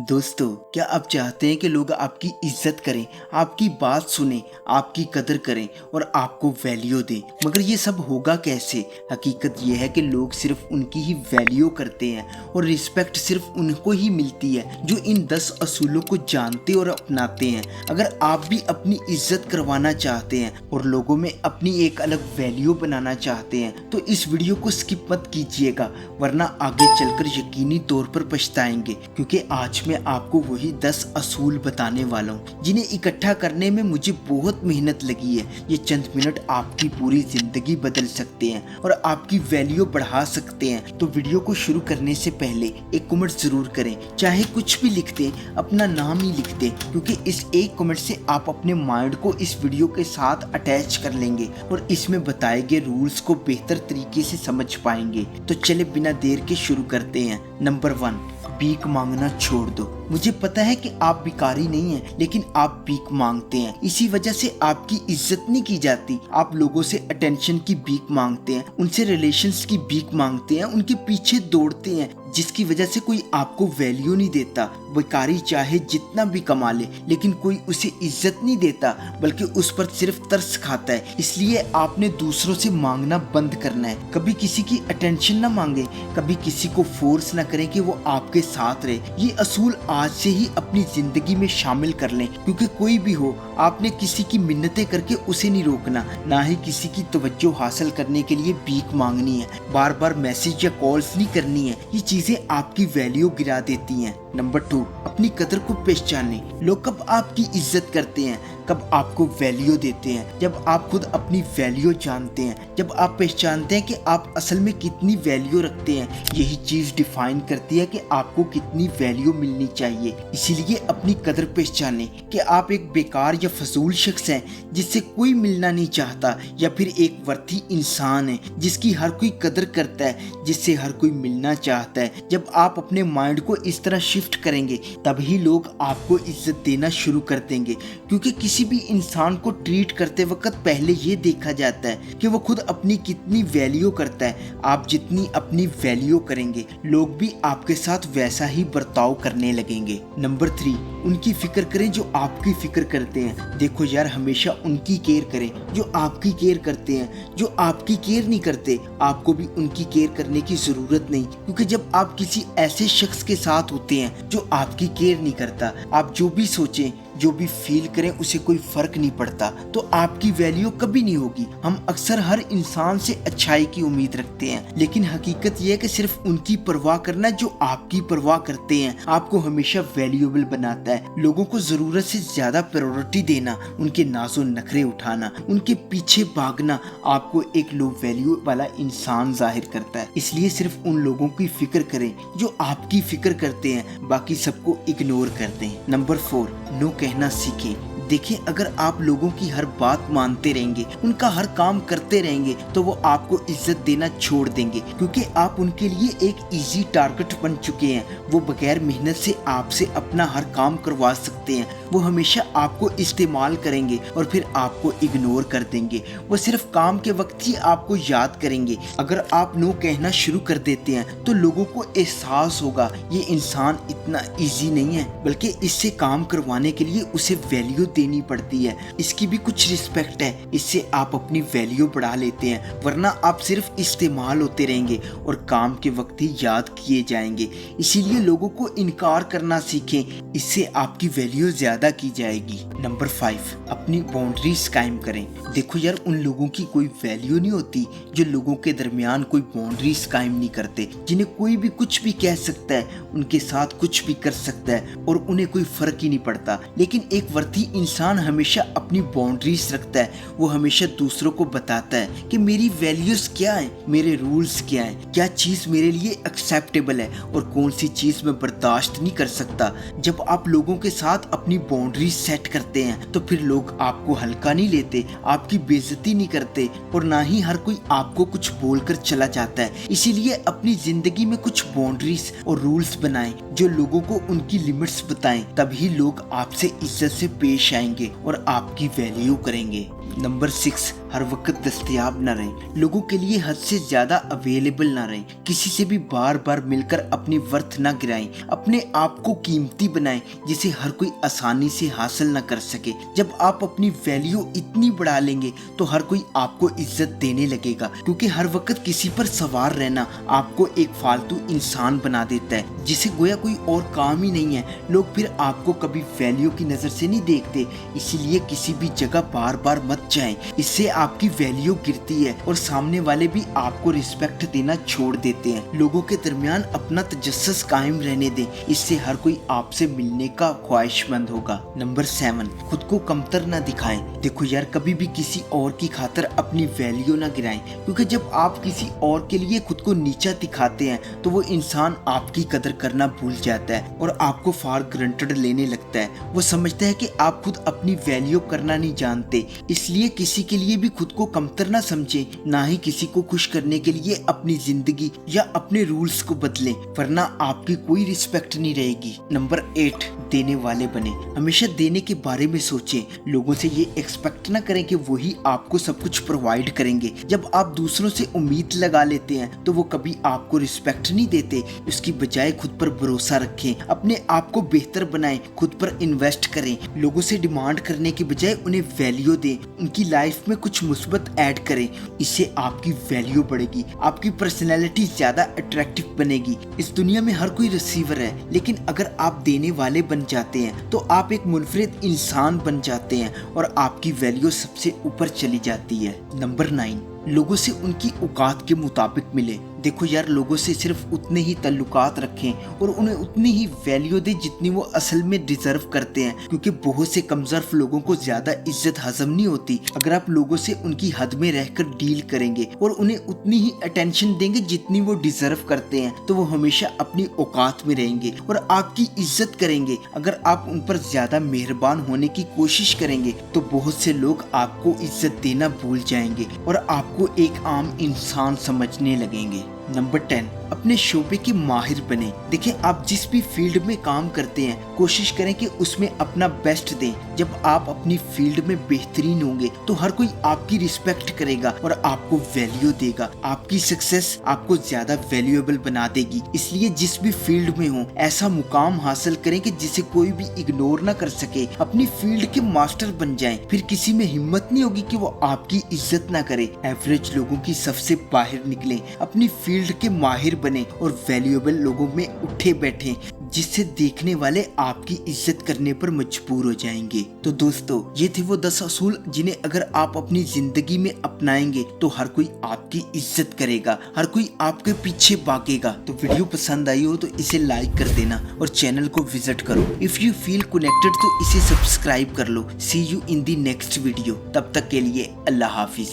दोस्तों, क्या आप चाहते हैं कि लोग आपकी इज्जत करें, आपकी बात सुने, आपकी कदर करें और आपको वैल्यू दें? मगर ये सब होगा कैसे? हकीकत ये है कि लोग सिर्फ उनकी ही वैल्यू करते हैं और रिस्पेक्ट सिर्फ उनको ही मिलती है जो इन 10 असूलों को जानते और अपनाते हैं। अगर आप भी अपनी इज्जत करवाना चाहते हैं और लोगों में अपनी एक अलग वैल्यू बनाना चाहते हैं तो इस वीडियो को स्किप मत कीजिएगा, वरना आगे चलकर यकीनी तौर पर पछताएंगे। क्योंकि आज मैं आपको वही 10 असूल बताने वाला हूँ जिन्हें इकट्ठा करने में मुझे बहुत मेहनत लगी है। ये चंद मिनट आपकी पूरी जिंदगी बदल सकते हैं और आपकी वैल्यू बढ़ा सकते हैं। तो वीडियो को शुरू करने से पहले एक कमेंट जरूर करें, चाहे कुछ भी लिख दें, अपना नाम ही लिख दें, क्योंकि इस एक कमेंट से आप अपने माइंड को इस वीडियो के साथ अटैच कर लेंगे और इसमें बताए गए रूल्स को बेहतर तरीके से समझ पाएंगे। तो चले बिना देर के शुरू करते हैं। नंबर 1, भीख मांगना छोड़ दो। मुझे पता है कि आप भिखारी नहीं हैं, लेकिन आप भीख मांगते हैं। इसी वजह से आपकी इज्जत नहीं की जाती। आप लोगों से अटेंशन की भीख मांगते हैं, उनसे रिलेशंस की भीख मांगते हैं, उनके पीछे दौड़ते हैं, जिसकी वजह से कोई आपको वैल्यू नहीं देता। भिखारी चाहे जितना भी कमा ले, लेकिन कोई उसे इज्जत नहीं देता, बल्कि उस पर सिर्फ तरस खाता है। इसलिए आपने दूसरों से मांगना बंद करना है। कभी किसी की अटेंशन ना मांगे, कभी किसी को फोर्स ना करें कि वो आपके साथ रहे। ये असूल आज से ही अपनी जिंदगी में शामिल कर लें, क्योंकि कोई भी हो, आपने किसी की मिन्नतें करके उसे नहीं रोकना, ना ही किसी की तवज्जो हासिल करने के लिए भीख मांगनी है। बार बार मैसेज या कॉल्स नहीं करनी है, ये चीजें आपकी वैल्यू गिरा देती हैं। नंबर 2, अपनी कदर को पहचाने। लोग कब आपकी इज्जत करते हैं, कब आपको वैल्यू देते हैं, जब आप खुद अपनी वैल्यू जानते हैं, जब आप पहचानते हैं कि आप असल में कितनी वैल्यू रखते हैं। यही चीज डिफाइन करती है कि आपको कितनी वैल्यू मिलनी चाहिए। इसीलिए अपनी कदर पहचाने कि आप एक बेकार या फजूल शख्स हैं जिससे कोई मिलना नहीं चाहता, या फिर एक वर्थी इंसान है जिसकी हर कोई कदर करता है, जिससे हर कोई मिलना चाहता है। जब आप अपने माइंड को इस तरह शिफ्ट करेंगे तभी लोग आपको इज्जत देना शुरू कर देंगे, क्योंकि किसी भी इंसान को ट्रीट करते वक्त पहले ये देखा जाता है कि वो खुद अपनी कितनी वैल्यू करता है। आप जितनी अपनी वैल्यू करेंगे, लोग भी आपके साथ वैसा ही बर्ताव करने लगेंगे। नंबर 3, उनकी फिक्र करें जो आपकी फिक्र करते हैं। देखो यार, हमेशा उनकी केयर करें जो आपकी केयर करते हैं। जो आपकी केयर नहीं करते, आपको भी उनकी केयर करने की जरूरत नहीं, क्योंकि जब आप किसी ऐसे शख्स के साथ होते हैं जो आपकी केयर नहीं करता, आप जो भी सोचें, जो भी फील करें, उसे कोई फर्क नहीं पड़ता, तो आपकी वैल्यू कभी नहीं होगी। हम अक्सर हर इंसान से अच्छाई की उम्मीद रखते हैं, लेकिन हकीकत यह है कि सिर्फ उनकी परवाह करना जो आपकी परवाह करते हैं आपको हमेशा वैल्यूएबल बनाता है। लोगों को जरूरत से ज्यादा प्रायोरिटी देना, उनके नाज़ो नखरे उठाना, उनके पीछे भागना आपको एक लो वैल्यू वाला इंसान जाहिर करता है। इसलिए सिर्फ उन लोगों की फिक्र करें जो आपकी फिक्र करते हैं, बाकी सबको इग्नोर कर दें। नंबर 4, नो कहना सीखें। देखिए, अगर आप लोगों की हर बात मानते रहेंगे, उनका हर काम करते रहेंगे, तो वो आपको इज्जत देना छोड़ देंगे, क्योंकि आप उनके लिए एक इजी टारगेट बन चुके हैं। वो बगैर मेहनत से आपसे अपना हर काम करवा सकते हैं। वो हमेशा आपको इस्तेमाल करेंगे और फिर आपको इग्नोर कर देंगे। वो सिर्फ काम के वक्त ही आपको याद करेंगे। अगर आप नो कहना शुरू कर देते हैं तो लोगों को एहसास होगा ये इंसान इतना इजी नहीं है, बल्कि इससे काम करवाने के लिए उसे वैल्यू देनी पड़ती है, इसकी भी कुछ रिस्पेक्ट है। इससे आप अपनी वैल्यू बढ़ा लेते हैं, वरना आप सिर्फ इस्तेमाल होते रहेंगे और काम के वक्त ही याद किए जाएंगे। इसीलिए लोगों को इनकार करना सीखें, इससे आपकी वैल्यू ज्यादा की जाएगी। नंबर 5, अपनी बाउंड्रीज कायम करें। देखो यार, उन लोगों की कोई वैल्यू नहीं होती जो लोगों के दरमियान कोई बाउंड्रीज कायम नहीं करते, जिन्हें कोई भी कुछ भी कह सकता है, उनके साथ कुछ भी कर सकता है और उन्हें कोई फर्क ही नहीं पड़ता। लेकिन एक वर्थी इंसान हमेशा अपनी बाउंड्रीज रखता है। वो हमेशा दूसरों को बताता है कि मेरी वैल्यूज क्या है, मेरे रूल्स क्या हैं, क्या चीज मेरे लिए एक्सेप्टेबल है और कौन सी चीज मैं बर्दाश्त नहीं कर सकता। जब आप लोगों के साथ अपनी बाउंड्रीज सेट करते हैं तो फिर लोग आपको हल्का नहीं लेते, आपकी बेइज्जती नहीं करते और ना ही हर कोई आपको कुछ बोलकर चला जाता है। इसीलिए अपनी जिंदगी में कुछ बाउंड्रीज और रूल्स बनाएं जो लोगों को उनकी लिमिट्स बताएं, तभी लोग आपसे इज्जत से पेश आएंगे और आपकी वैल्यू करेंगे। नंबर 6, हर वक्त दस्तयाब न रहें। लोगों के लिए हद से ज्यादा अवेलेबल ना रहें। किसी से भी बार बार मिलकर अपनी वर्थ ना गिराएं। अपने आप को कीमती बनाएं जिसे हर कोई आसानी से हासिल ना कर सके। जब आप अपनी वैल्यू इतनी बढ़ा लेंगे तो हर कोई आपको इज्जत देने लगेगा, क्योंकि हर वक्त किसी पर सवार रहना आपको एक फालतू इंसान बना देता है जिसे गोया कोई और काम ही नहीं है। लोग फिर आपको कभी वैल्यू की नजर से नहीं देखते। इसीलिए किसी भी जगह बार बार मत जाएं, इससे आपकी वैल्यू गिरती है और सामने वाले भी आपको रिस्पेक्ट देना छोड़ देते हैं। लोगों के दरमियान अपना तजस्सुस कायम रहने दें, इससे हर कोई आपसे मिलने का ख्वाहिशमंद होगा। नंबर 7, खुद को कमतर ना दिखाएं। देखो यार, कभी भी किसी और की खातिर अपनी वैल्यू ना गिराएं, क्योंकि जब आप किसी और के लिए खुद को नीचा दिखाते हैं तो वो इंसान आपकी कदर करना भूल जाता है और आपको फॉर ग्रांटेड लेने लगता है। वो समझता है कि आप खुद अपनी वैल्यू करना नहीं जानते। इसलिए किसी के लिए भी खुद को कमतर ना समझें, ना ही किसी को खुश करने के लिए अपनी जिंदगी या अपने रूल्स को बदलें, वरना आपकी कोई रिस्पेक्ट नहीं रहेगी। नंबर 8, देने वाले बने। हमेशा देने के बारे में सोचें। लोगों से ये एक्सपेक्ट ना करें कि वही आपको सब कुछ प्रोवाइड करेंगे। जब आप दूसरों से उम्मीद लगा लेते हैं तो वो कभी आपको रिस्पेक्ट नहीं देते। उसकी बजाय खुद पर भरोसा रखें, अपने आप को बेहतर बनाएं, खुद पर इन्वेस्ट करें। लोगों से डिमांड करने के बजाय उन्हें वैल्यू दें, उनकी लाइफ में कुछ मुस्बत ऐड करें। इससे आपकी वैल्यू बढ़ेगी, आपकी पर्सनैलिटी ज्यादा अट्रैक्टिव बनेगी। इस दुनिया में हर कोई रिसीवर है, लेकिन अगर आप देने वाले बन जाते हैं तो आप एक मुनफरिद इंसान बन जाते हैं और आपकी वैल्यू सबसे ऊपर चली जाती है। नंबर 9, लोगों से उनकी औकात के मुताबिक मिले। देखो यार, लोगों से सिर्फ उतने ही ताल्लुकात रखें और उन्हें उतनी ही वैल्यू दें जितनी वो असल में डिजर्व करते हैं, क्योंकि बहुत से कमजोर लोगों को ज्यादा इज्जत हजम नहीं होती। अगर आप लोगों से उनकी हद में रहकर डील करेंगे और उन्हें उतनी ही अटेंशन देंगे जितनी वो डिजर्व करते हैं, तो वो हमेशा अपनी औकात में रहेंगे और आपकी इज्जत करेंगे। अगर आप उन पर ज्यादा मेहरबान होने की कोशिश करेंगे तो बहुत से लोग आपको इज्जत देना भूल जाएंगे और आपको एक आम इंसान समझने लगेंगे। नंबर 10, अपने शोबे के माहिर बने। देखिए, आप जिस भी फील्ड में काम करते हैं कोशिश करें कि उसमें अपना बेस्ट दें। जब आप अपनी फील्ड में बेहतरीन होंगे तो हर कोई आपकी रिस्पेक्ट करेगा और आपको वैल्यू देगा। आपकी सक्सेस आपको ज्यादा वैल्यूएबल बना देगी। इसलिए जिस भी फील्ड में हो ऐसा मुकाम हासिल करें कि जिसे कोई भी इग्नोर ना कर सके। अपनी फील्ड के मास्टर बन जाएं, फिर किसी में हिम्मत नहीं होगी कि वो आपकी इज्जत ना करे। एवरेज लोगों की सबसे बाहर निकलें, अपनी फील्ड के माहिर बने और वैल्यूएबल लोगों में उठे बैठे, जिससे देखने वाले आपकी इज्जत करने पर मजबूर हो जाएंगे। तो दोस्तों, ये थे वो 10 असूल जिन्हें अगर आप अपनी जिंदगी में अपनाएंगे तो हर कोई आपकी इज्जत करेगा, हर कोई आपके पीछे भागेगा। तो वीडियो पसंद आई हो तो इसे लाइक कर देना और चैनल को विजिट करो। इफ यू फील कनेक्टेड तो इसे सब्सक्राइब कर लो। See you in the next video. तब तक के लिए अल्लाह हाफिज।